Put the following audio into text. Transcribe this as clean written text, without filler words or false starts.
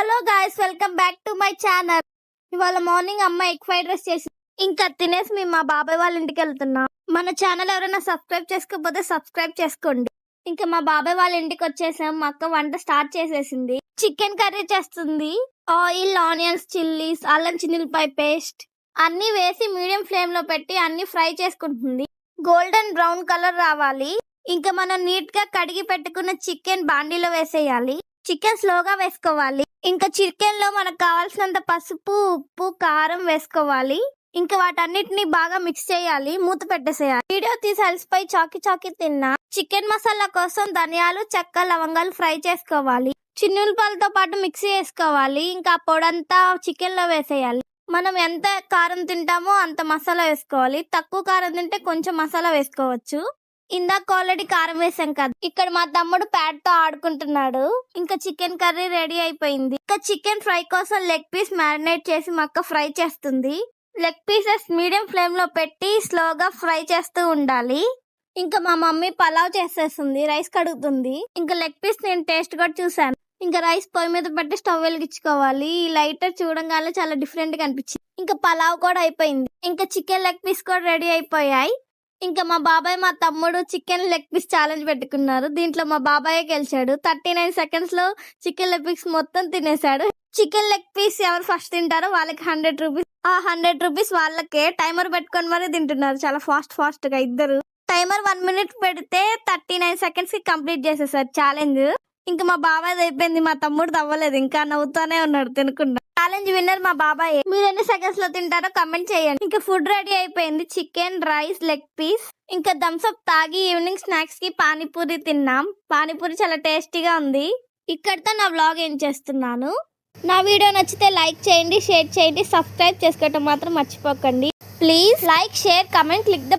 Hello guys, welcome back to my channel. ఇవాళ morning అమ్మ egg fried rice చేసి ఇంకా తినేసి మేము మా బాబాయ్ వాళ్ళ ఇంటికి వెళ్తున్నాం. మన ఛానల్ ఎవరైనా సబ్స్క్రైబ్ చేసుకోకపోతే సబ్స్క్రైబ్ చేసుకోండి. ఇంకా మా బాబాయ్ వాళ్ళ ఇంటికి వచ్చేసాం. మా అక్క వంట స్టార్ట్ చేసేసింది. చికెన్ కర్రీ చేస్తుంది. ఆయిల్, ఆనియన్స్, చిల్లీస్, అల్లం చిన్నులపాయ పేస్ట్ అన్ని వేసి మీడియం ఫ్లేమ్ లో పెట్టి అన్ని ఫ్రై చేసుకుంటుంది. గోల్డెన్ బ్రౌన్ కలర్ రావాలి. ఇంకా మనం నీట్ గా కడిగి పెట్టుకున్న చికెన్ బాండీలో వేసేయాలి. చికెన్ స్లోగా వేసుకోవాలి. ఇంకా చికెన్ లో మనకు కావాల్సినంత పసుపు, ఉప్పు, కారం వేసుకోవాలి. ఇంకా వాటన్నిటిని బాగా మిక్స్ చేయాలి. మూత పెట్టేసేయాలి. వీడియో తీసి అలసిపోయి చాకి తిన్నా. చికెన్ మసాలా కోసం ధనియాలు, చెక్క, లవంగాలు ఫ్రై చేసుకోవాలి. చిన్నులపాయలతో పాటు మిక్సీ వేసుకోవాలి. ఇంకా పొడంతా చికెన్ లో వేసేయాలి. మనం ఎంత కారం తింటామో అంత మసాలా వేసుకోవాలి. తక్కువ కారం తింటే కొంచెం మసాలా వేసుకోవచ్చు. ఇందాక ఆల్రెడీ కారం వేసాం కదా. ఇక్కడ మా తమ్ముడు ప్యాడ్ తో ఆడుకుంటున్నాడు. ఇంకా చికెన్ కర్రీ రెడీ అయిపోయింది. ఇంకా చికెన్ ఫ్రై కోసం లెగ్ పీస్ మ్యారినేట్ చేసి మా అక్క ఫ్రై చేస్తుంది. లెగ్ పీసెస్ మీడియం ఫ్లేమ్ లో పెట్టి స్లోగా ఫ్రై చేస్తూ ఉండాలి. ఇంకా మా మమ్మీ పలావ్ చేసేస్తుంది. రైస్ కడుగుతుంది. ఇంకా లెగ్ పీస్ నేను టేస్ట్ కూడా చూసాను. ఇంకా రైస్ పొయ్యి మీద పెట్టి స్టవ్ వెలిగించుకోవాలి. ఈ లైటర్ చూడంగానే చాలా డిఫరెంట్ గా అనిపించింది. ఇంకా పలావ్ కూడా అయిపోయింది. ఇంకా చికెన్ లెగ్ పీస్ కూడా రెడీ అయిపోయాయి. ఇంకా మా బాబాయ్, మా తమ్ముడు చికెన్ లెగ్ పీస్ ఛాలెంజ్ పెట్టుకున్నారు. దీంట్లో మా బాబాయ్ గెలిచాడు. 39 seconds లో చికెన్ లెగ్ పీస్ మొత్తం తినేశాడు. చికెన్ లెగ్ పీస్ ఎవరు ఫస్ట్ తింటారో వాళ్ళకి 100 రూపీస్. ఆ 100 రూపీస్ వాళ్ళకే. టైమర్ పెట్టుకొని మరీ తింటున్నారు చాలా ఫాస్ట్ గా ఇద్దరు. టైమర్ 1 minute పెడితే 39 seconds కి కంప్లీట్ చేసేసారు ఛాలెంజ్. ఇంకా మా బాబాయ్ అయిపోయింది. మా తమ్ముడు అవ్వలేదు. ఇంకా నవ్వుతానే ఉన్నాడు తినకుండా. ఛాలెంజ్ విన్నర్ మా బాబాయ్. మీరు ఎన్ని సెకండ్స్ లో తింటారో కమెంట్ చేయండి. ఇంకా ఫుడ్ రెడీ అయిపోయింది. Chicken, rice, leg piece. ఇంకా థమ్స్ అప్ తాగి ఈవినింగ్ స్నాక్స్ కి పానీపూరి తిన్నాం. పానీపూరి చాలా టేస్టీగా ఉంది. ఇక్కడితో నా వ్లాగ్ ఏం చేస్తున్నాను. నా వీడియో నచ్చితే లైక్ చేయండి, షేర్ చేయండి, సబ్స్క్రైబ్ చేసుకోవటం మాత్రం మర్చిపోకండి. Please like, share, comment, click the